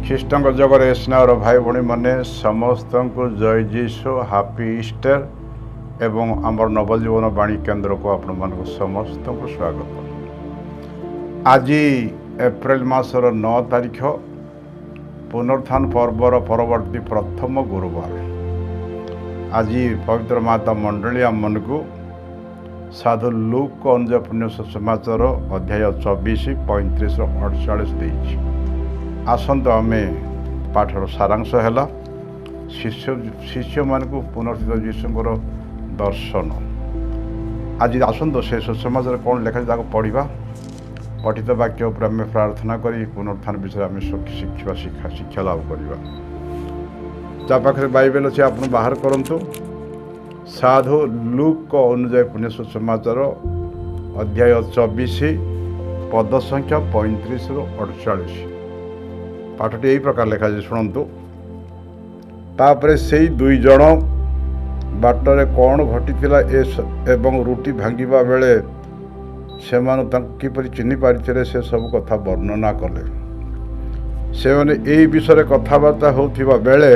ଖ୍ରୀଷ୍ଟଙ୍କ ଜଗରେ ସ୍ନେହର ଭାଇ ଭଉଣୀମାନେ ସମସ୍ତଙ୍କୁ ଜୟ ଯୀଶୁ, ହାପି ଇଷ୍ଟର ଏବଂ ଆମର ନବଜୀବନ ବାଣୀ କେନ୍ଦ୍ରକୁ ଆପଣମାନଙ୍କୁ ସମସ୍ତଙ୍କୁ ସ୍ୱାଗତ। ଆଜି ଏପ୍ରିଲ ମାସର 9 ତାରିଖ, ପୁନରୁତ୍ଥାନ ପର୍ବର ପରବର୍ତ୍ତୀ ପ୍ରଥମ ଗୁରୁବାର। ଆଜି ପବିତ୍ର ମାତା ମଣ୍ଡଳୀ ଆମମାନଙ୍କୁ ସାଧୁ ଲୁକ ଅନୁଯାୟୀ ପୁଣ୍ୟ ସୁସମାଚାର ଅଧ୍ୟାୟ 24, 35, 48 ଦେଇଛି। ଆସନ୍ତୁ ଆମେ ପାଠର ସାରାଂଶ ହେଲା ଶିଷ୍ୟମାନଙ୍କୁ ପୁନର୍ଥିତ ଯୀଶୁଙ୍କର ଦର୍ଶନ। ଆଜି ଆସନ୍ତୁ ସେ ସୁସମାଚାର କ'ଣ ଲେଖାଛି ତାକୁ ପଢ଼ିବା। ପଠିତ ବାକ୍ୟ ଉପରେ ଆମେ ପ୍ରାର୍ଥନା କରି ପୁନରୁତ୍ଥାନ ବିଷୟରେ ଆମେ ଶିକ୍ଷା ଲାଭ କରିବା। ଯାହା ପାଖରେ ବାଇବେଲ ଅଛି ଆପଣ ବାହାର କରନ୍ତୁ। ସାଧୁ ଲୁକ ଅନୁଯାୟୀ ପୁଣ୍ୟ ସୁସମାଚାର ଅଧ୍ୟାୟ 24, ପଦ ସଂଖ୍ୟା 35ରୁ 48। ପାଠଟି ଏହି ପ୍ରକାର ଲେଖାଯାଇଛି, ଶୁଣନ୍ତୁ। ତାପରେ ସେଇ 2 ଜଣ ବାଟରେ କ'ଣ ଘଟିଥିଲା ଏବଂ ରୁଟି ଭାଙ୍ଗିବା ବେଳେ ସେମାନେ ତାଙ୍କୁ କିପରି ଚିହ୍ନି ପାରିଥିଲେ ସେ ସବୁ କଥା ବର୍ଣ୍ଣନା କଲେ। ସେମାନେ ଏହି ବିଷୟରେ କଥାବାର୍ତ୍ତା ହେଉଥିବା ବେଳେ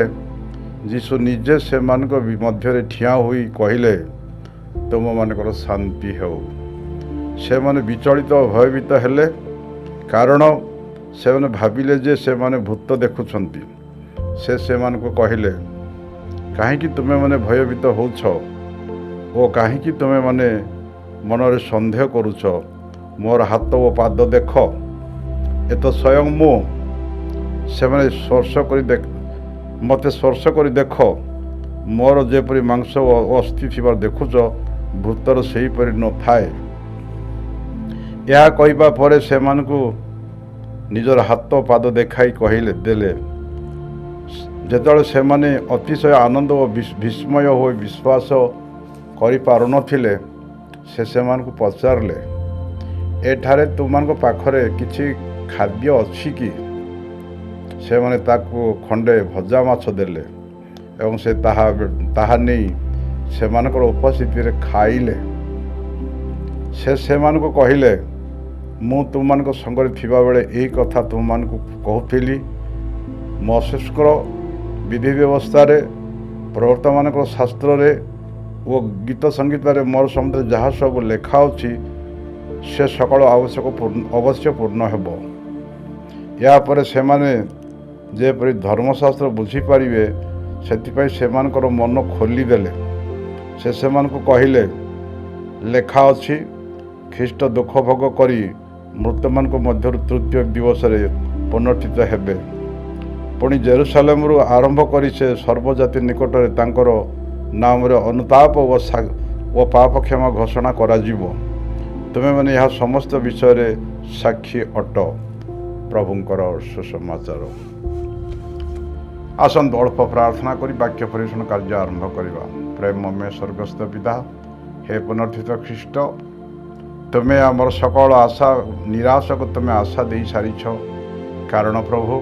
ଯୀଶୁ ନିଜେ ସେମାନଙ୍କ ମଧ୍ୟରେ ଠିଆ ହୋଇ କହିଲେ, ତୁମମାନଙ୍କର ଶାନ୍ତି ହେଉ। ସେମାନେ ବିଚଳିତ ଓ ଭୟଭୀତ ହେଲେ, କାରଣ ସେମାନେ ଭାବିଲେ ଯେ ସେମାନେ ଭୂତ ଦେଖୁଛନ୍ତି। ସେ ସେମାନଙ୍କୁ କହିଲେ, କାହିଁକି ତୁମେମାନେ ଭୟଭୀତ ହେଉଛ ଓ କାହିଁକି ତୁମେମାନେ ମନରେ ସନ୍ଦେହ କରୁଛ? ମୋର ହାତ ଓ ପାଦ ଦେଖ, ଏ ତ ସ୍ୱୟଂ ମୁଁ। ସେମାନେ ମୋତେ ସ୍ପର୍ଶ କରି ଦେଖ, ମୋର ଯେପରି ମାଂସ ଓ ଅସ୍ଥି ଥିବାର ଦେଖୁଛ, ଭୂତର ସେହିପରି ନଥାଏ। ଏହା କହିବା ପରେ ସେମାନଙ୍କୁ ନିଜର ହାତ ପାଦ ଦେଖାଇ ଦେଲେ। ଯେତେବେଳେ ସେମାନେ ଅତିଶୟ ଆନନ୍ଦ ଓ ବିସ୍ମୟ ହୋଇ ବିଶ୍ୱାସ କରିପାରୁନଥିଲେ, ସେ ସେମାନଙ୍କୁ ପଚାରିଲେ, ଏଠାରେ ତୁମମାନଙ୍କ ପାଖରେ କିଛି ଖାଦ୍ୟ ଅଛି କି? ସେମାନେ ତାକୁ ଖଣ୍ଡେ ଭଜା ମାଛ ଦେଲେ ଏବଂ ସେ ତାହା ନେଇ ସେମାନଙ୍କର ଉପସ୍ଥିତିରେ ଖାଇଲେ। ସେ ସେମାନଙ୍କୁ କହିଲେ, ମୁଁ ତୁମମାନଙ୍କ ସଙ୍ଗରେ ଥିବାବେଳେ ଏହି କଥା ତୁମମାନଙ୍କୁ କହୁଥିଲି। ମୋଶେସଙ୍କର ବିଧି ବ୍ୟବସ୍ଥାରେ, ପ୍ରବକ୍ତାମାନଙ୍କର ଶାସ୍ତ୍ରରେ ଓ ଗୀତ ସଙ୍ଗୀତରେ ମୋର ସମ୍ବନ୍ଧରେ ଯାହା ସବୁ ଲେଖା ଅଛି ସେ ସକଳ ଅବଶ୍ୟ ପୂର୍ଣ୍ଣ ହେବ। ଏହାପରେ ସେମାନେ ଯେପରି ଧର୍ମଶାସ୍ତ୍ର ବୁଝିପାରିବେ ସେଥିପାଇଁ ସେମାନଙ୍କର ମନ ଖୋଲିଦେଲେ। ସେ ସେମାନଙ୍କୁ କହିଲେ, ଲେଖା ଅଛି, ଖ୍ରୀଷ୍ଟ ଦୁଃଖ ଭୋଗ କରି ମୃତମାନଙ୍କ ମଧ୍ୟରୁ ତୃତୀୟ ଦିବସରେ ପୁନରୁତ୍ଥିତ ହେବେ। ପୁଣି ଜେରୁସାଲେମରୁ ଆରମ୍ଭ କରି ସେ ସର୍ବଜାତି ନିକଟରେ ତାଙ୍କର ନାମରେ ଅନୁତାପ ଓ ପାପ କ୍ଷମା ଘୋଷଣା କରାଯିବ। ତୁମେମାନେ ଏହା ସମସ୍ତ ବିଷୟରେ ସାକ୍ଷୀ ଅଟ। ପ୍ରଭୁଙ୍କର ସୁସମାଚାର। ଆସନ୍ତୁ ଅଳ୍ପ ପ୍ରାର୍ଥନା କରି ବାକ୍ୟ ପରିବେଷଣ କାର୍ଯ୍ୟ ଆରମ୍ଭ କରିବା। ପ୍ରେମମୟ ସ୍ୱର୍ଗସ୍ଥ ପିତା, ହେ ପୁନରୁତ୍ଥିତ ଖ୍ରୀଷ୍ଟ, ତୁମେ ଆମର ସକଳ ଆଶା ନିରାଶକୁ ତୁମେ ଆଶା ଦେଇ ସାରିଛ। କାରଣ ପ୍ରଭୁ,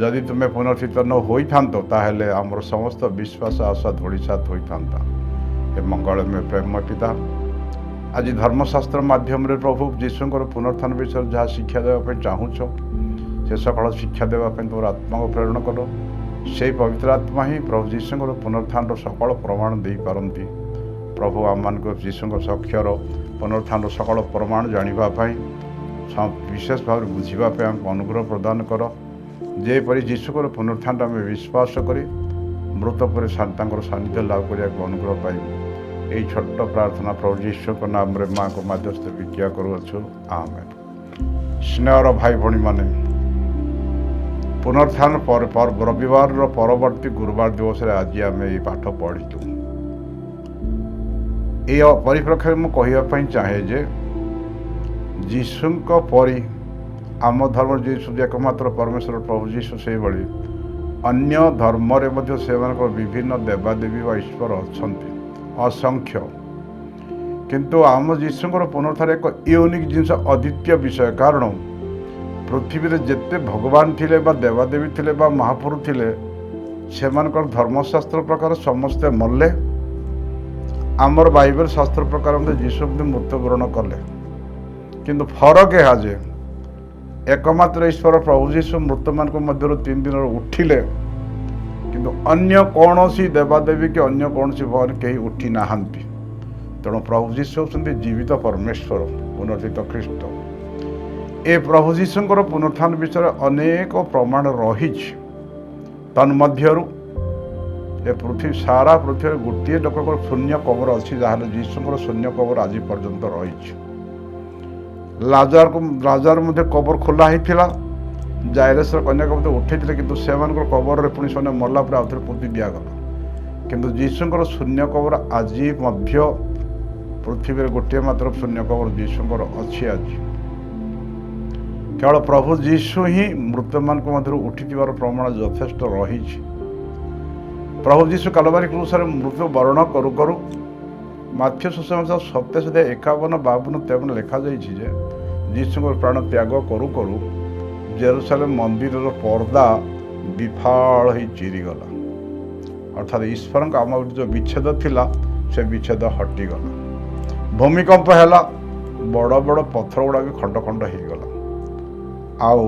ଯଦି ତୁମେ ପୁନରୁତ୍ଥିତ ନ ହୋଇଥାନ୍ତ ତାହେଲେ ଆମର ସମସ୍ତ ବିଶ୍ୱାସ ଆଶା ଧୂଳିସାତ୍ ହୋଇଥାନ୍ତା। ହେ ମଙ୍ଗଳମୟ ପ୍ରେମମୟ ପିତା, ଆଜି ଧର୍ମଶାସ୍ତ୍ର ମାଧ୍ୟମରେ ପ୍ରଭୁ ଯୀଶୁଙ୍କର ପୁନରୁତ୍ଥାନ ବିଷୟରେ ଯାହା ଶିକ୍ଷା ଦେବା ପାଇଁ ଚାହୁଁଛ, ସେ ସକଳ ଶିକ୍ଷା ଦେବା ପାଇଁ ତୁମର ଆତ୍ମାକୁ ପ୍ରେରଣ କର। ସେହି ପବିତ୍ର ଆତ୍ମା ହିଁ ପ୍ରଭୁ ଯୀଶୁଙ୍କର ପୁନରୁତ୍ଥାନର ସକଳ ପ୍ରମାଣ ଦେଇପାରନ୍ତି। ପ୍ରଭୁ ଆମମାନଙ୍କୁ ଯୀଶୁଙ୍କ ସକ୍ଷର ପୁନରୁତ୍ଥାନର ସକଳ ପ୍ରମାଣ ଜାଣିବା ପାଇଁ, ବିଶେଷ ଭାବରେ ବୁଝିବା ପାଇଁ ଆମକୁ ଅନୁଗ୍ରହ ପ୍ରଦାନ କର। ଯେପରି ଯୀଶୁଙ୍କର ପୁନରୁତ୍ଥାନରେ ଆମେ ବିଶ୍ୱାସ କରି ମୃତ ପରେ ତାଙ୍କର ସାନ୍ନିଧ୍ୟ ଲାଭ କରିବାକୁ ଅନୁଗ୍ରହ ପାଇବୁ। ଏହି ଛୋଟ ପ୍ରାର୍ଥନା ପ୍ରଭୁ ଯୀଶୁଙ୍କ ନାମରେ ମାଆଙ୍କ ମାଧ୍ୟସ୍ଥ ଭିକ୍ଷା କରୁଅଛୁ, ଆମେନ୍। ସ୍ନେହର ଭାଇ ଭଉଣୀମାନେ, ପୁନରୁତ୍ଥାନ ରବିବାରର ପରବର୍ତ୍ତୀ ଗୁରୁବାର ଦିବସରେ ଆଜି ଆମେ ଏହି ପାଠ ପଢ଼ିଛୁ। ଏହି ପରିପ୍ରେକ୍ଷୀରେ ମୁଁ କହିବା ପାଇଁ ଚାହେଁ ଯେ ଯୀଶୁଙ୍କ ପରି ଆମ ଧର୍ମର ଯୀଶୁ ଏକମାତ୍ର ପରମେଶ୍ୱର ପ୍ରଭୁ ଯୀଶୁ ସେଇଭଳି ଅନ୍ୟ ଧର୍ମରେ ମଧ୍ୟ ସେମାନଙ୍କର ବିଭିନ୍ନ ଦେବାଦେବୀ ବା ଈଶ୍ୱର ଅଛନ୍ତି, ଅସଂଖ୍ୟ। କିନ୍ତୁ ଆମ ଯୀଶୁଙ୍କର ପୁନରୁତ୍ଥାନ ଏକ ୟୁନିକ୍ ଜିନିଷ, ଅଦ୍ୱିତୀୟ ବିଷୟ। କାରଣ ପୃଥିବୀରେ ଯେତେ ଭଗବାନ ଥିଲେ ବା ଦେବାଦେବୀ ଥିଲେ ବା ମହାପୁରୁଷ ଥିଲେ, ସେମାନଙ୍କର ଧର୍ମଶାସ୍ତ୍ର ପ୍ରକାର ସମସ୍ତେ ମଲେ। ଆମର ବାଇବେଲ ଶାସ୍ତ୍ର ପ୍ରକାର ମଧ୍ୟ ଯୀଶୁ ମୃତ୍ୟୁବରଣ କଲେ। କିନ୍ତୁ ଫରକ ଏହା ଯେ एकमात्र ईश्वर प्रभु जीशु मृतमान मध्य 3 दिन उठिले किंतु अन्य कौन देवादेवी कि अन्य कौन भगवान कहीं उठी नहांती। तेणु प्रभु जीशु होती जीवित परमेश्वर पुनर्जित ख्रीष्ट। ए प्रभु जीशुଙ୍କର पुनरुत्थान विषय अनेक प्रमाण रही। तन्मध्यरु ए पृथ्वी सारा पृथ्वी गोटे लोक शून्य कबर अच्छी जहाँ जीशुଙ୍କର शून्य कबर आज पर्यंत रही। लाजार मध्य कबर खोला होता जायरेसर कन्या को उठे किंतु से कबर पुणी से मरला आउ थे पोति दिगला किंतु जीशुଙ୍କର शून्य कबर आज पृथ्वी गोटे मात्र शून्य कबर जीशुଙ୍କର अच्छी। आज केवल प्रभु जीशु ही मृत मान मध्य उठी प्रमाण यथेष्ट रही। प्रभु जीशु कालवारी क्रूसरे मृत्यु वर्ण करू करू माथ्यू सुसमाचार 57-52 लिखा जाइए जीशु प्राण त्याग करू करू जेरूसालेम मंदिर पर्दा विफाल हो चिरीगला। अर्थात ईश्वर आम जो विच्छेद थिला से विच्छेद हटिगला। भूमिकंप है बड़ बड़ पत्थर गुड़ा भी खंड खंड होगला। आउ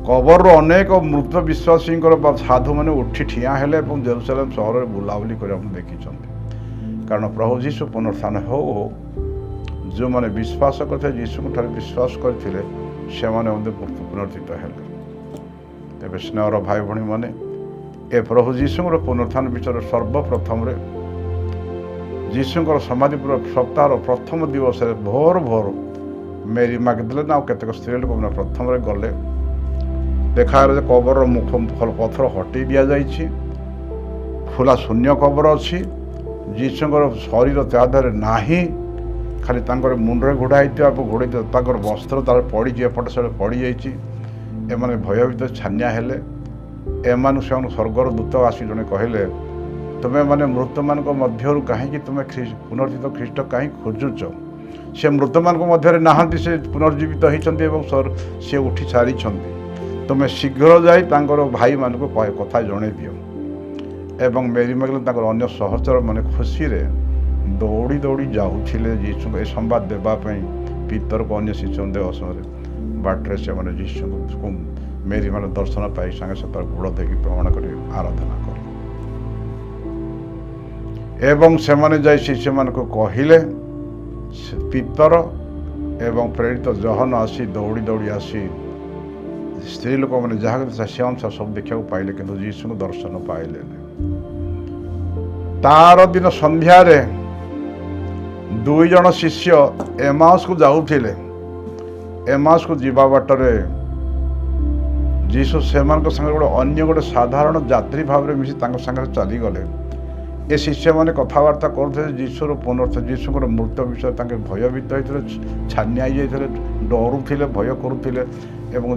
कबर अनेक मृत विश्वासी साधु मैंने उठी ठिया हेले जेरूसालेम सहर में बुलाबुली कर देखी। कारण प्रभु जीशु पुनरुत्थान हो जो मैंने विश्वास करते जीशु विश्वास करते से पुनर्जित हेले। तेज स्नेहर भाई भाई मैंने ए प्रभु जीशुଙ୍କର पुनरुत्थान विषय सर्वप्रथम जीशुଙ୍କର समाधि सप्ताह प्रथम दिवस भोर भोर मेरी मगदलेना और केतक स्त्री लोक मैंने प्रथम गले देखा कबर मुख पत्थर हटई दि जाइए। खुला शून्य कबर अच्छी। जीशुଙ୍କର शरीर त्याधारे नाही खाली मुंडे घोड़ाई घोड़े वस्त्र तार पड़ी एपट से पड़ जाने भयभीत छानिया हेले। एमान से स्वर्गर दूत आसी जड़े कहले तुम्हें मैंने मृत मान मध्य कहीं तुम्हें पुनर्जित ख्रीष्ट कहीं खोजुच से मृत मान मध्य नहांती से पुनर्जीवित होती सी उठी सारी तुम्हें शीघ्र जाई भाई मान को कथा जन दियो। एवं मेरी मगले अन्य सहचर मैंने खुशी रे दौड़ी दौड़ी जाऊे जीशु ए संवाद देवाई पितर को अन्य शिशु देव समय बाटे से मैंने जीशु को मेरी मैंने दर्शन पाई सागे से गोड़ देकी प्रमाण कर आराधना कर एवं से मैंने जाई शिष्य मान को कहले पितर एवं प्रेरित जहन आसी दौड़ी दौड़ी आसी स्त्री लोक मैंने जहाँ से अनुसार सब देखा पाइले किंतु जीशु को दर्शन पाइले। तार दिन संध्यारे 2 जन शिष्य एमाउस को जाऊले। एमाउस को जीवा बाटरे जीशु से गोटे अन्य गोटे साधारण यात्री भाव में मिसी चलीगले। ए शिष्य मैंने कथबार्ता करते जीशुर पुनर्थ जीशुर मृत्यु विषय भयभीत होते छानिया जाते डरुले भय करुले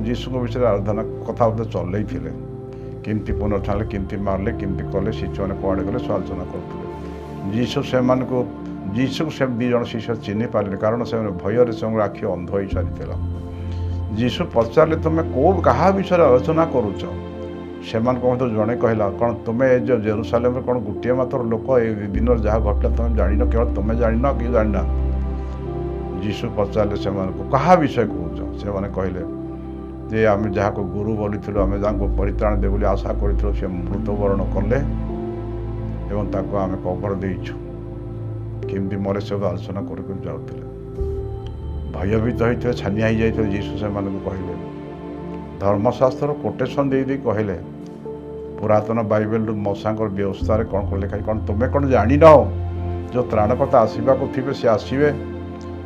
जीशु विषय आराधना कथबार्ता चलई किमती पुनरुत्थान किमती मारले किमती कले शिष्य मैंने कड़े गले आलोचना करते। जीशु से जीशु से 2 जन शिष्य चिन्ह पारे कारण से भय से आखि अंध हो सारी। जीशु पचारे तुम्हें कौ क्या विषय आलोचना करुच से जड़े कहला कौन तुम्हें जो जेरूसालेम कौन गोटे मात्र लोक दिन जहाँ घटला तुम जान केवल तुम्हें जान कि जाना। जीशु पचारे से क्या विषय कौच से कहले जे आम जहाँ को गुरु बोली आम जहाँ को परित्राण दे बोली आशा करूँ से मृत्युवरण कले आम कवर देचु किमती मरे से आलोचना कर जाते भयभीत होते छानिया हो जाते जीशु से कहले धर्मशास्त्र कोटेसन दे कहले पुरातन बाइबल मशा व्यवस्था कौन कौन लिखाई कौन तुम्हें कौन जान न जो त्राणकर्ता आसवाक थे सी आसवे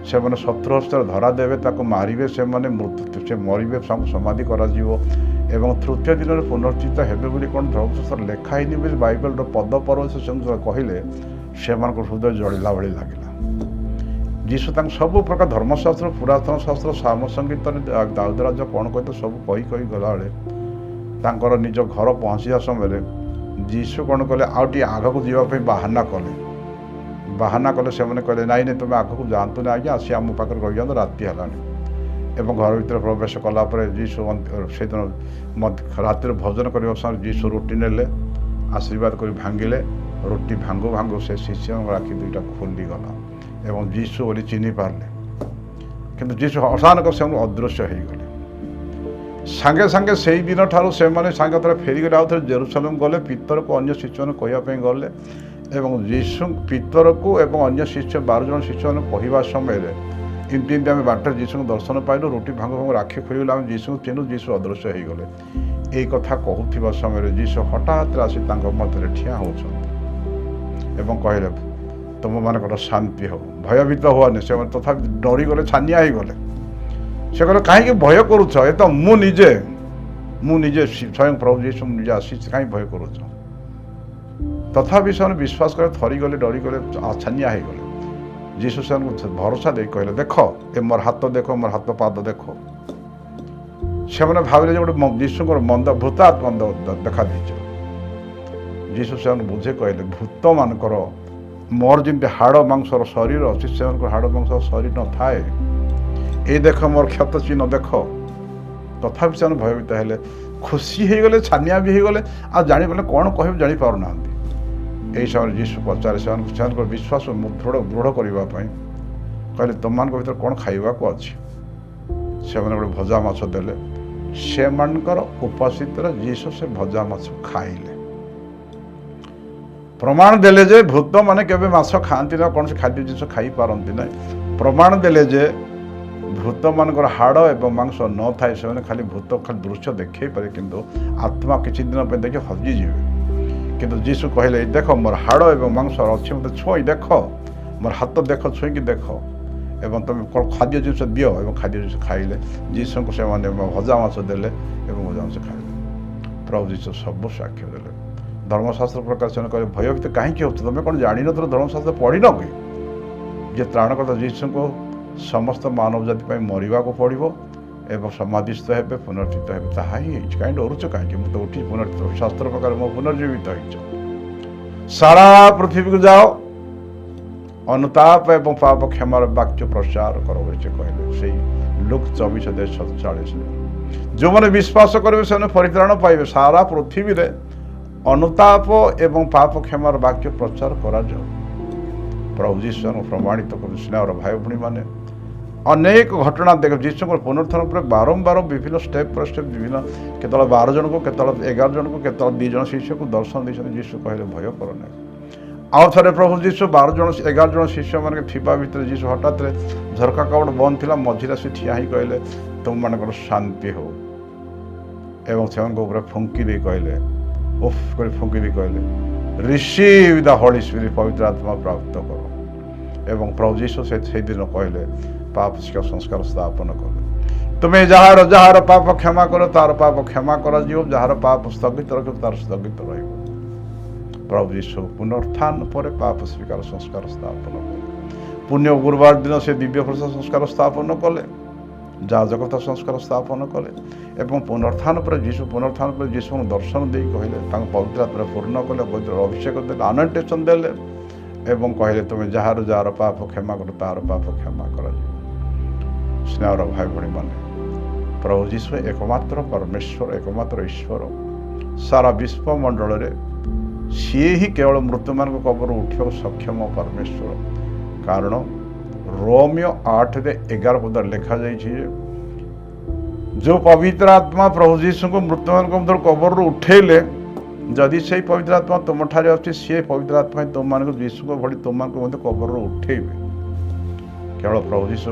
से मैंने शत्रु हस्तर धरा देवे ताको मारे से मैंने मृत्यु से मरवे समाधि करा तृतीय दिन में पुनर्जित हेबे बोली कौन धर्मशास्त्र लिखाई बोली बाइबल पद पर से कहले से हृदय जलिला भाई लगे। जीशु सब प्रकार धर्मशास्त्र पुरातन शास्त्र साम संगीत दाऊद राजा कौन कहते सब कही गला बेले निज घर पहुँचा समय जीशु कौन कले आगे आग को जावाई बाहाना कले से कहले नाई नहीं तुम्हें आग को जातु ना आज्ञा आसी आम पाखे रही जात राति है घर भर प्रवेश कलापर जीशु से दिन रातिर भोजन करने समय जीशु रोटी ने आशीर्वाद कर भांगिले रोटी भांगु भांगु से शिष्य आखि 2टा खोलीगला एवं जीशु बोली चिन्ह पारे किंतु जीशु अचानक से अदृश्य हो गले। ସାଙ୍ଗେ ସାଙ୍ଗେ ସେଇ ଦିନ ଠାରୁ ସେମାନେ ସାଙ୍ଗେ ଥରେ ଫେରିଗଲେ ଆଉ ଥରେ ଜେରୁସାଲେମ ଗଲେ, ପିତରକୁ ଅନ୍ୟ ଶିଷ୍ୟମାନଙ୍କୁ କହିବା ପାଇଁ ଗଲେ ଏବଂ ଯୀଶୁ ପିତରକୁ ଏବଂ ଅନ୍ୟ ଶିଷ୍ୟ 12 ଜଣ ଶିଷ୍ୟମାନଙ୍କୁ କହିବା ସମୟରେ ଏମିତି ଏମିତି ଆମେ ବାଟରେ ଯୀଶୁଙ୍କୁ ଦର୍ଶନ ପାଇଲୁ, ରୁଟି ଭାଙ୍ଗୁ ଭାଙ୍ଗୁ ରାକ୍ଷୀ ଖୋଲିଗଲେ, ଆମେ ଯୀଶୁଙ୍କୁ ଚିହ୍ନୁ, ଯୀଶୁ ଅଦୃଶ୍ୟ ହେଇଗଲେ। ଏଇ କଥା କହୁଥିବା ସମୟରେ ଯୀଶୁ ହଠାତ୍ ଆସି ତାଙ୍କ ମଧ୍ୟରେ ଠିଆ ହେଉଛନ୍ତି ଏବଂ କହିଲେ ତୁମମାନଙ୍କର ଶାନ୍ତି ହଉ, ଭୟଭୀତ ହୁଅନି। ସେମାନେ ତଥାପି ଡରିଗଲେ, ଛାନିଆ ହେଇଗଲେ। ସେ କହିଲେ କାହିଁକି ଭୟ କରୁଛ? ଏ ତ ମୁଁ ନିଜେ ସ୍ୱୟଂ ପ୍ରଭୁ ଯୀଶୁ ନିଜେ ଆସିଛି, କାହିଁକି ଭୟ କରୁଛ? ତଥାପି ସେମାନେ ବିଶ୍ୱାସ କଲେ, ଥରିଗଲେ, ଡରିଗଲେ, ଛାନିଆ ହେଇଗଲେ। ଯୀଶୁ ସେମାନଙ୍କୁ ଭରସା ଦେଇ କହିଲେ ଦେଖ ଏ ମୋର ହାତ ଦେଖ, ମୋର ହାତ ପାଦ ଦେଖ। ସେମାନେ ଭାବିଲେ ଯେ ଗୋଟେ ଯୀଶୁଙ୍କର ଭୂତାତ୍ମା ଦେଖାଦେଇଛି। ଯୀଶୁ ସେମାନଙ୍କୁ ବୁଝେ କହିଲେ ଭୂତମାନଙ୍କର ମୋର ଯେମିତି ହାଡ଼ ମାଂସର ଶରୀର ଅଛି, ସେମାନଙ୍କର ହାଡ଼ ମାଂସର ଶରୀର ନଥାଏ। ଏଇ ଦେଖ ମୋର କ୍ଷତ ଚିହ୍ନ ଦେଖ। ତଥାପି ସେମାନେ ଭୟଭୀତ ହେଲେ, ଖୁସି ହେଇଗଲେ, ଛାନିଆ ବି ହେଇଗଲେ, ଆଉ ଜାଣିପାରିଲେ କ'ଣ କହିବେ ଜାଣିପାରୁନାହାନ୍ତି। ଏହି ସମୟରେ ଯୀଶୁ ପଚାରେ ସେମାନଙ୍କର ବିଶ୍ୱାସ ଦୃଢ଼ କରିବା ପାଇଁ କହିଲେ ତୁମମାନଙ୍କ ଭିତରେ କ'ଣ ଖାଇବାକୁ ଅଛି? ସେମାନେ ଗୋଟେ ଭଜା ମାଛ ଦେଲେ। ସେମାନଙ୍କର ଉପସ୍ଥିତିରେ ଯୀଶୁ ସେ ଭଜା ମାଛ ଖାଇଲେ। ପ୍ରମାଣ ଦେଲେ ଯେ ଭୂତମାନେ କେବେ ମାଛ ଖାଆନ୍ତି ନା, କୌଣସି ଖାଦ୍ୟ ଜିନିଷ ଖାଇପାରନ୍ତି ନାହିଁ। ପ୍ରମାଣ ଦେଲେ ଯେ ଭୂତମାନଙ୍କର ହାଡ଼ ଏବଂ ମାଂସ ନଥାଏ, ସେମାନେ ଖାଲି ଦୃଶ୍ୟ ଦେଖେଇ ପାରେ, କିନ୍ତୁ ଆତ୍ମା କିଛି ଦିନ ପାଇଁ ଦେଖି ହଜିଯିବେ। କିନ୍ତୁ ଯୀଶୁ କହିଲେ ଦେଖ ମୋର ହାଡ଼ ଏବଂ ମାଂସ ଅଛି, ମୋତେ ଛୁଇଁ ଦେଖ, ମୋର ହାତ ଦେଖ, ଛୁଇଁକି ଦେଖ, ଏବଂ ତୁମେ କ'ଣ ଖାଦ୍ୟ ଜିନିଷ ଦିଅ। ଏବଂ ଖାଦ୍ୟ ଜିନିଷ ଖାଇଲେ। ଯୀଶୁଙ୍କୁ ସେମାନେ ଭଜା ମାଛ ଦେଲେ ଏବଂ ଭଜା ମାଛ ଖାଇଲେ। ପ୍ରଭୁ ଯୀଶୁ ସବୁ ସାକ୍ଷ୍ୟ ଦେଲେ। ଧର୍ମଶାସ୍ତ୍ର ପ୍ରକାର ସେମାନେ କହିଲେ ଭୟଭୀତ କାହିଁକି ହେଉଛ? ତୁମେ କ'ଣ ଜାଣିନଥିଲ? ଧର୍ମଶାସ୍ତ୍ର ପଢ଼ିନ କି ଯେ ତ୍ରାଣକର୍ତ୍ତା ଯୀଶୁଙ୍କୁ ସମସ୍ତ ମାନବ ଜାତି ପାଇଁ ମରିବାକୁ ପଡ଼ିବ ଏବଂ ସମାଧିସ୍ଥ ହେବେ, ପୁନର୍ଜୀବିତ ହେବେ? ତାହା ହିଁ ହେଇଛି। କାହିଁକି ଡରୁଛ? କାହିଁକି? ମୁଁ ତ ଉଠି ଶାସ୍ତ୍ର ପ୍ରକାର ମୁଁ ପୁନର୍ଜୀବିତ ହେଇଛ। ସାରା ପୃଥିବୀକୁ ଯାଅ, ଅନୁତାପ ଏବଂ ପାପ କ୍ଷମାର ବାକ୍ୟ ପ୍ରଚାର କର ବୋଲି ସେ କହିଲେ। ସେଇ ଲୁକ୍ 24:47। ଯେଉଁମାନେ ବିଶ୍ୱାସ କରିବେ ସେମାନେ ପରିତ୍ରାଣ ପାଇବେ। ସାରା ପୃଥିବୀରେ ଅନୁତାପ ଏବଂ ପାପ କ୍ଷମାର ବାକ୍ୟ ପ୍ରଚାର କରାଯାଉ। ପ୍ରଭୁ ଯୀଶୁଙ୍କୁ ପ୍ରମାଣିତ କରୁ। ସ୍ନେହର ଭାଇ ଭଉଣୀମାନେ, ଅନେକ ଘଟଣା ଦେଖ ଯୀଶୁଙ୍କର ପୁନରୁତ୍ଥାନ ପରେ ବାରମ୍ବାର ବିଭିନ୍ନ ଷ୍ଟେପ୍ ପରେ ଷ୍ଟେପ୍ ବିଭିନ୍ନ, କେତେବେଳେ 12 ଜଣଙ୍କୁ, କେତେବେଳେ 11 ଜଣଙ୍କୁ, କେତେବେଳେ 2 ଜଣ ଶିଷ୍ୟକୁ ଦର୍ଶନ ଦେଇଛନ୍ତି। ଯୀଶୁ କହିଲେ ଭୟ କର ନାହିଁ। ଆଉ ଥରେ ପ୍ରଭୁ ଯୀଶୁ 11 ଜଣ ଶିଷ୍ୟମାନେ ଥିବା ଭିତରେ ଯୀଶୁ ହଠାତ୍ରେ ଝରକା କବାଟ ବନ୍ଦ ଥିଲା, ମଝିରେ ସେ ଠିଆ ହେଇ କହିଲେ ତୁମମାନଙ୍କର ଶାନ୍ତି ହଉ। ଏବଂ ସେମାନଙ୍କ ଉପରେ ଫୁଙ୍କି ଦେଇ କହିଲେ, ଉଫ୍ କରି ଫୁଙ୍କି ଦେଇ କହିଲେ ରିସିଭ୍ ଦ ହୋଲି ସ୍ପିରିଟ୍, ପବିତ୍ର ଆତ୍ମା ପ୍ରାପ୍ତ କର। ଏବଂ ପ୍ରଭୁ ଯୀଶୁ ସେଇଦିନ କହିଲେ ପାପ ସଂସ୍କାର ସ୍ଥାପନ କଲେ। ତୁମେ ଯାହାର ପାପ କ୍ଷମା କର ତାର ପାପ କ୍ଷମା କରାଯିବ, ଯାହାର ପାପ ସ୍ଥଗିତ ରଖିବ ତାର ସ୍ଥଗିତ ରହିବ। ପ୍ରଭୁ ଯୀଶୁ ପୁନରୁତ୍ଥାନ ପରେ ପାପ ସ୍ୱୀକାର ସଂସ୍କାର ସ୍ଥାପନ କଲେ। ପୁଣ୍ୟ ଗୁରୁବାର ଦିନ ସେ ଦିବ୍ୟ ପ୍ରସାଦ ସଂସ୍କାର ସ୍ଥାପନ କଲେ, ଯାଜକତା ସଂସ୍କାର ସ୍ଥାପନ କଲେ। ଏବଂ ପୁନରୁତ୍ଥାନ ପରେ ଯୀଶୁଙ୍କୁ ଦର୍ଶନ ଦେଇ କହିଲେ, ତାଙ୍କ ପବିତ୍ର ଆତ୍ମାରେ ପୂର୍ଣ୍ଣ କଲେ, ପବିତ୍ର ଅଭିଷେକ ଦେଲେ, ଆନଏଣ୍ଟେସନ୍ ଦେଲେ ଏବଂ କହିଲେ ତୁମେ ଯାହାର ପାପ କ୍ଷମା କର ତାହାର ପାପ କ୍ଷମା କରାଯିବ। ସ୍ନେହର ଭାଇ ଭଉଣୀମାନେ, ପ୍ରଭୁ ଯୀଶୁ ଏକମାତ୍ର ପରମେଶ୍ୱର, ଏକମାତ୍ର ଈଶ୍ୱର। ସାରା ବିଶ୍ୱମଣ୍ଡଳରେ ସିଏ ହିଁ କେବଳ ମୃତ୍ୟୁମାନଙ୍କ କବରରୁ ଉଠିବାକୁ ସକ୍ଷମ ପରମେଶ୍ୱର। କାରଣ ରୋମିଓ 8:11 ଲେଖାଯାଇଛି ଯେ ଯେଉଁ ପବିତ୍ର ଆତ୍ମା ପ୍ରଭୁ ଯୀଶୁଙ୍କୁ ମୃତ୍ୟୁମାନଙ୍କ ମଧ୍ୟରୁ କବରରୁ ଉଠେଇଲେ, ଯଦି ସେଇ ପବିତ୍ର ଆତ୍ମା ତୁମଠାରେ ଅଛି, ସିଏ ପବିତ୍ର ଆତ୍ମା ହିଁ ତୁମମାନଙ୍କୁ ଯୀଶୁଙ୍କ ଭଳି ତୁମମାନଙ୍କୁ ମଧ୍ୟ କବରରୁ ଉଠେଇବେ। କେବଳ ପ୍ରଭୁ ଯୀଶୁ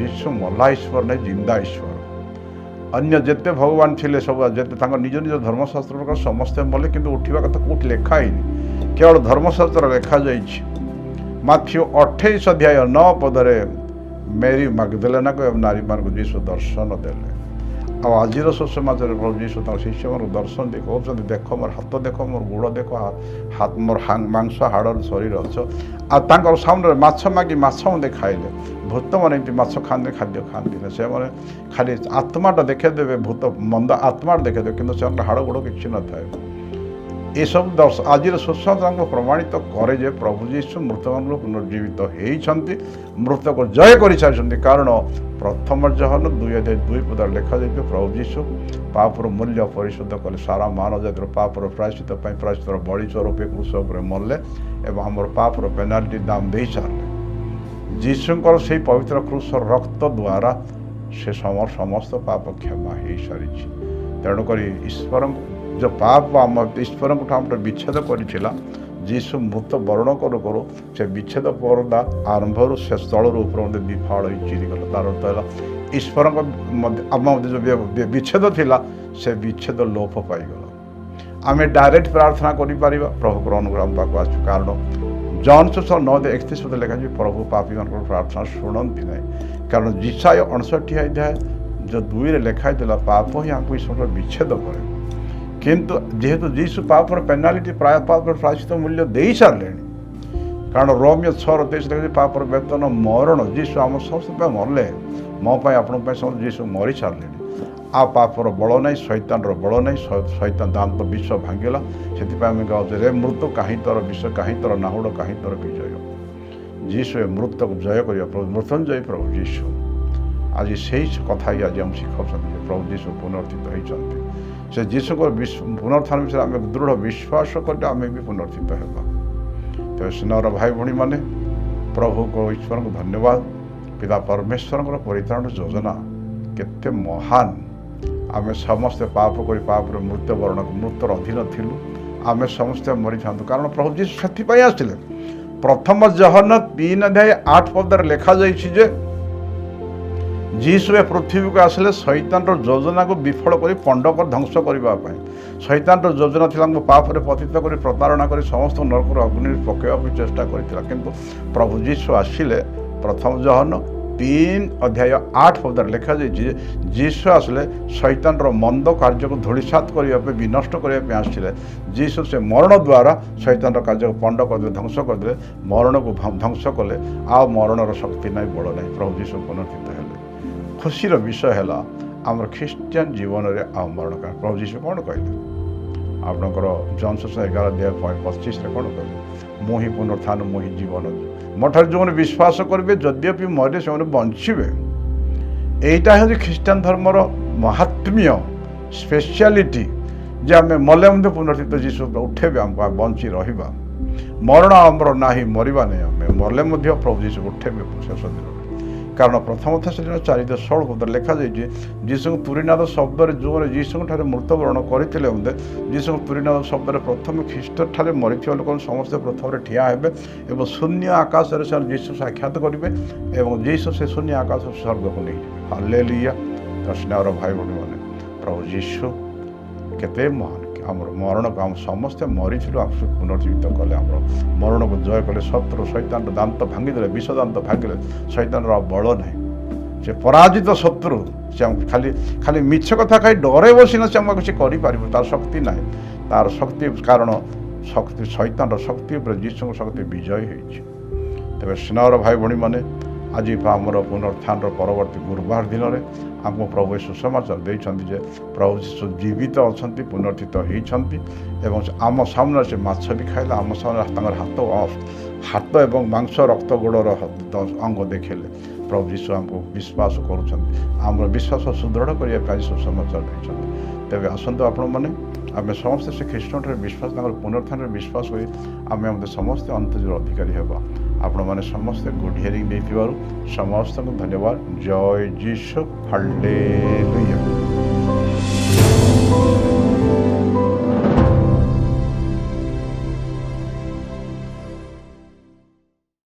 ଯୀଶୁ ମଲା ଈଶ୍ୱର ନାହିଁ, ଜିନ୍ଦା ଈଶ୍ୱର। ଅନ୍ୟ ଯେତେ ଭଗବାନ ଥିଲେ ସବୁ ଯେତେ ତାଙ୍କ ନିଜ ନିଜ ଧର୍ମଶାସ୍ତ୍ର ପ୍ରକାର ସମସ୍ତେ ମଲେ, କିନ୍ତୁ ଉଠିବା କଥା କେଉଁଠି ଲେଖା ହେଇନି, କେବଳ ଧର୍ମଶାସ୍ତ୍ର ଲେଖାଯାଇଛି। ମାଥ୍ୟୁ 28:9 ମେରୀ ମାଗଦଲେନାକୁ ଏବଂ ନାରୀମାନଙ୍କୁ ଯୀଶୁ ଦର୍ଶନ ଦେଲେ। ଆଉ ଆଜିର ସୁସମାଚାରରେ ପ୍ରଭୁ ଯୀଶୁ ତାଙ୍କ ଶିଷ୍ୟମାନଙ୍କୁ ଦର୍ଶନ ଦେଇ କହୁଛନ୍ତି ଦେଖ ମୋର ହାତ ଦେଖ, ମୋର ଗୋଡ଼ ଦେଖ, ମୋର ମାଂସ ହାଡ଼ର ଶରୀର ଅଛ। ଆଉ ତାଙ୍କର ସାମ୍ନାରେ ମାଛ ମାଗି ମାଛ ମଧ୍ୟ ଖାଇଲେ। ଭୂତମାନେ ଏମିତି ମାଛ ଖାଆନ୍ତି, ଖାଦ୍ୟ ଖାଆନ୍ତିନି। ସେମାନେ ଖାଲି ଆତ୍ମାଟା ଦେଖେଇଦେବେ, ଭୂତ ମନ୍ଦ ଆତ୍ମାଟା ଦେଖେଇଦେବେ, କିନ୍ତୁ ସେମାନଙ୍କର ହାଡ଼ ଗୋଡ଼ କିଛି ନଥାଏ। ଏସବୁ ଆଜିର ସୁସମାଚାର ପ୍ରମାଣିତ କରେ ଯେ ପ୍ରଭୁ ଯୀଶୁ ମୃତମାନଙ୍କୁ ପୁନର୍ଜୀବିତ ହେଇଛନ୍ତି, ମୃତକୁ ଜୟ କରିସାରିଛନ୍ତି। କାରଣ ପ୍ରଥମ ଜହନ 2:2 ଲେଖାଯାଇଥିବ ପ୍ରଭୁ ଯୀଶୁ ପାପର ମୂଲ୍ୟ ପରିଶୋଧ କଲେ, ସାରା ମାନବ ଜାତିର ପାପର ପ୍ରାୟଶ୍ଚିତ ପାଇଁ ପ୍ରାୟଶ୍ଚିତର ବଳି ସ୍ୱରୂପ କ୍ରୁଶ ଉପରେ ମଲେ ଏବଂ ଆମର ପାପର ପେନାଲ୍ଟି ଦାମ ଦେଇ ସାରିଲେ। ଯୀଶୁଙ୍କର ସେହି ପବିତ୍ର କ୍ରୁଶର ରକ୍ତ ଦ୍ୱାରା ସେ ସମସ୍ତ ପାପ କ୍ଷମା ହେଇସାରିଛି। ତେଣୁକରି ଈଶ୍ୱର ଯେଉଁ ପାପ ଆମ ଈଶ୍ୱରଙ୍କଠୁ ଆମର ବିଚ୍ଛେଦ କରିଥିଲା, ଯୀଶୁ ମୃତ ବରଣ କରୁ କରୁ ସେ ବିଚ୍ଛେଦ ପରଦା ଆରମ୍ଭରୁ ସେ ସ୍ଥଳରୁ ଉପର ମଧ୍ୟ ବିଫଳ ହୋଇ ଚିରିଗଲା। ତାର ଅର୍ଥ ହେଲା ଈଶ୍ୱରଙ୍କ ଆମ ଯେଉଁ ବିଚ୍ଛେଦ ଥିଲା ସେ ବିଚ୍ଛେଦ ଲୋପ ପାଇଗଲା। ଆମେ ଡାଇରେକ୍ଟ ପ୍ରାର୍ଥନା କରିପାରିବା, ପ୍ରଭୁଙ୍କର ଅନୁଗ୍ରହ ଆମ ପାଖକୁ ଆସୁ। କାରଣ ଜନ୍ 9:31 ଲେଖାଯାଇଛି, ପ୍ରଭୁ ପାପୀମାନଙ୍କର ପ୍ରାର୍ଥନା ଶୁଣନ୍ତି ନାହିଁ। କାରଣ ଯିଶାୟ 59 ଅଧ୍ୟାୟ ଯେଉଁ 2ରେ ଲେଖା ହେଇଥିଲା, ପାପ ହିଁ ଆମକୁ ଈଶ୍ୱରଙ୍କର ବିଚ୍ଛେଦ କରେ। କିନ୍ତୁ ଯେହେତୁ ଯୀଶୁ ପାପର ପେନାଲିଟି ପାପର ପ୍ରାୟଶ୍ଚିତ ମୂଲ୍ୟ ଦେଇସାରିଲେଣି, କାରଣ ରୋମିଓ 6:23 ଲେଖାଯାଇଛି, ପାପର ବେତନ ମରଣ। ଯୀଶୁ ଆମ ସମସ୍ତ ପାଇଁ ମରିଲେ, ମୋ ପାଇଁ ଆପଣଙ୍କ ପାଇଁ ସମସ୍ତେ ଯୀଶୁ ମରିସାରିଲେଣି। ଆଉ ପାପର ବଳ ନାହିଁ, ଶୈତାନର ବଳ ନାହିଁ। ଶୈତାନ ଦାନ୍ତ ବିଷ ଭାଙ୍ଗିଲା। ସେଥିପାଇଁ ଆମେ ଗାଉଛୁ, ରେ ମୃତ୍ୟୁ କାହିଁ ତୋର ବିଷ, କାହିଁ ତୋର ନାହୁଡ଼, କାହିଁ ତୋର ବିଜୟ। ଯୀଶୁ ଏ ମୃତ୍ୟୁକୁ ଜୟ କରିବା ପ୍ରଭୁ, ମୃତ୍ୟୁଞ୍ଜୟ ପ୍ରଭୁ ଯୀଶୁ। ଆଜି ସେଇ କଥା ହିଁ ଆଜି ଆମେ ଶିଖାଉଛନ୍ତି ଯେ ପ୍ରଭୁ ଯୀଶୁ ପୁନରୁତ୍ଥିତ ହୋଇଛନ୍ତି। ସେ ଯୀଶୁଙ୍କ ପୁନରୁତ୍ଥାନ ବିଷୟରେ ଆମେ ଦୃଢ଼ ବିଶ୍ୱାସ କଲେ ଆମେ ବି ପୁନରୁତ୍ଥିତ ହେବା। ତେବେ ସ୍ନେହର ଭାଇ ଭଉଣୀମାନେ, ପ୍ରଭୁଙ୍କ ଈଶ୍ୱରଙ୍କୁ ଧନ୍ୟବାଦ। ପିତା ପରମେଶ୍ୱରଙ୍କର ପରିତ୍ରାଣ ଯୋଜନା କେତେ ମହାନ। ଆମେ ସମସ୍ତେ ପାପ କରି ପାପରେ ମୃତ୍ୟୁର ଅଧୀନ ଥିଲୁ। ଆମେ ସମସ୍ତେ ମରିଥାନ୍ତୁ, କାରଣ ପ୍ରଭୁ ଯୀଶୁ ସେଥିପାଇଁ ଆସିଥିଲେ। ପ୍ରଥମ ଜହନ 3:8 ଲେଖାଯାଇଛି ଯେ ଯୀଶୁ ଏ ପୃଥିବୀକୁ ଆସିଲେ ଶୈତାନର ଯୋଜନାକୁ ବିଫଳ କରି ପଣ୍ଡକର ଧ୍ୱଂସ କରିବା ପାଇଁ। ଶୈତାନର ଯୋଜନା ଥିଲା ଆମକୁ ପାପରେ ପତିତ କରି ପ୍ରତାରଣା କରି ସମସ୍ତଙ୍କୁ ନରକର ଅଗ୍ନିରେ ପକାଇବା ପାଇଁ ଚେଷ୍ଟା କରିଥିଲା। କିନ୍ତୁ ପ୍ରଭୁ ଯୀଶୁ ଆସିଲେ, ପ୍ରଥମ ଜହନ 3:8 ଲେଖାଯାଇଛି ଯେ ଯୀଶୁ ଆସିଲେ ଶୈତାନର ମନ୍ଦ କାର୍ଯ୍ୟକୁ ଧୂଳିସାତ କରିବା ପାଇଁ, ବିନଷ୍ଟ କରିବା ପାଇଁ ଆସିଥିଲେ। ଯୀଶୁ ସେ ମରଣ ଦ୍ୱାରା ଶୈତାନର କାର୍ଯ୍ୟକୁ ପଣ୍ଡ କରିଦେଲେ, ଧ୍ୱଂସ କରିଦେଲେ, ମରଣକୁ ଧ୍ୱଂସ କଲେ। ଆଉ ମରଣର ଶକ୍ତି ନାହିଁ, ବଳ ନାହିଁ। ପ୍ରଭୁ ଯୀଶୁ ପୁନରୁତ୍ଥିତ ହେଲେ। ଖୁସିର ବିଷୟ ହେଲା ଆମର ଖ୍ରୀଷ୍ଟିଆନ ଜୀବନରେ ଆଉ ମରଣ କାରଣ। ପ୍ରଭୁ ଯୀଶୁ କ'ଣ କହିଲେ? ଆପଣଙ୍କର ଜନ୍ 11:25 କ'ଣ କହିଲେ? ମୁଁ ହିଁ ପୁନରୁତ୍ଥାନ, ମୁଁ ହିଁ ଜୀବନ। ମୋ ଠାରେ ଯେଉଁମାନେ ବିଶ୍ୱାସ କରିବେ, ଯଦ୍ୟପି ମରିବେ ସେମାନେ ବଞ୍ଚିବେ। এইটা ହେଉଛି ଖ୍ରୀଷ୍ଟିଆନ ଧର୍ମର ମହାତ୍ମ୍ୟ, ସ୍ପେଶିଆଲିଟି, ଯେ ଆମେ ମଲେ ମଧ୍ୟ ପୁନରୁତ୍ଥିତ ଯୀଶୁ ଉଠେଇବେ, ଆମକୁ ବଞ୍ଚି ରହିବା। ମରଣ ଆମର ନାହିଁ, ମରିବା ନାହିଁ। ଆମେ ମଲେ ମଧ୍ୟ ପ୍ରଭୁ ଯୀଶୁ ଉଠେଇବେ ଶେଷ ଦିନରେ। କାରଣ ପ୍ରଥମ ଥେସଲୋନିକ 4:16 ଲେଖାଯାଇଛି, ଯୀଶୁଙ୍କ ତୁରୀନାଦ ଶବ୍ଦରେ ଯେଉଁମାନେ ଯୀଶୁଙ୍କ ଠାରେ ମୃତ୍ୟୁବରଣ କରିଥିଲେ, ଯୀଶୁଙ୍କ ତୁରୀନାଦ ଶବ୍ଦରେ ପ୍ରଥମେ ଖ୍ରୀଷ୍ଟଠାରେ ମରିଥିବା ଲୋକମାନେ ସମସ୍ତେ ପ୍ରଥମରେ ଠିଆ ହେବେ ଏବଂ ଶୂନ୍ୟ ଆକାଶରେ ସେମାନେ ଯୀଶୁ ସାକ୍ଷାତ କରିବେ ଏବଂ ଯୀଶୁ ସେ ଶୂନ୍ୟ ଆକାଶ ସ୍ୱର୍ଗକୁ ନେଇଯିବେ। ହାଲେଲୁୟା। ସ୍ନେହର ଭାଇ ଭଉଣୀମାନେ, ପ୍ରଭୁ ଯୀଶୁ କେତେ ମହାନ। ଆମର ମରଣକୁ ଆମେ ସମସ୍ତେ ମରିଥିଲୁ, ଆମକୁ ପୁନର୍ଜୀବିତ କଲେ, ଆମର ମରଣକୁ ଜୟ କଲେ, ଶତ୍ରୁ ଶୈତାନର ଦାନ୍ତ ଭାଙ୍ଗିଦେଲେ, ବିଷ ଦାନ୍ତ ଭାଙ୍ଗିଲେ। ଶୈତାନର ଆଉ ବଳ ନାହିଁ, ସେ ପରାଜିତ ଶତ୍ରୁ। ସେ ଆମକୁ ଖାଲି ମିଛ କଥା ଖାଇ ଡରେଇବ ସିନା, ସେ ଆମକୁ କିଛି କରିପାରିବ, ତାର ଶକ୍ତି ନାହିଁ। ତାର ଶକ୍ତି କାରଣ ଶୈତାନର ଶକ୍ତି ଉପରେ ଯୀଶୁଙ୍କ ଶକ୍ତି ବିଜୟ ହେଇଛି। ତେବେ ସ୍ନେହର ଭାଇ ଭଉଣୀମାନେ, ଆଜି ଆମର ପୁନରୁତ୍ଥାନର ପରବର୍ତ୍ତୀ ଗୁରୁବାର ଦିନରେ ଆମକୁ ପ୍ରଭୁ ସୁସମାଚାର ଦେଇଛନ୍ତି ଯେ ପ୍ରଭୁ ଯୀଶୁ ଜୀବିତ ଅଛନ୍ତି, ପୁନରୁତ୍ଥିତ ହେଇଛନ୍ତି ଏବଂ ଆମ ସାମ୍ନାରେ ସେ ମାଛ ବି ଖାଇଲେ, ଆମ ସାମ୍ନାରେ ତାଙ୍କର ହାତ ଏବଂ ମାଂସ ରକ୍ତ ଗୋଡ଼ର ଅଙ୍ଗ ଦେଖେଇଲେ। ପ୍ରଭୁ ଯୀଶୁ ଆମକୁ ବିଶ୍ୱାସ କରୁଛନ୍ତି, ଆମର ବିଶ୍ୱାସ ସୁଦୃଢ଼ କରିବା ପାଇଁ ସୁସମାଚାର ଦେଇଛନ୍ତି। ତେବେ ଆସନ୍ତୁ ଆପଣମାନେ, ଆମେ ସମସ୍ତେ ସେ ଖ୍ରୀଷ୍ଟଙ୍କଠାରେ ବିଶ୍ୱାସ, ତାଙ୍କର ପୁନରୁତ୍ଥାନରେ ବିଶ୍ୱାସ କରି ଆମେ ମଧ୍ୟ ସମସ୍ତେ ଅନ୍ତର୍ଜୀବର ଅଧିକାରୀ ହେବା। ଆପଣମାନେ ସମସ୍ତେ ଗୁଡ୍ ହିୟରିଂ ଦେଇଥିବାରୁ ସମସ୍ତଙ୍କୁ ଧନ୍ୟବାଦ। ଜୟ ଯୀଶୁ। ହାଲେଲୁୟା।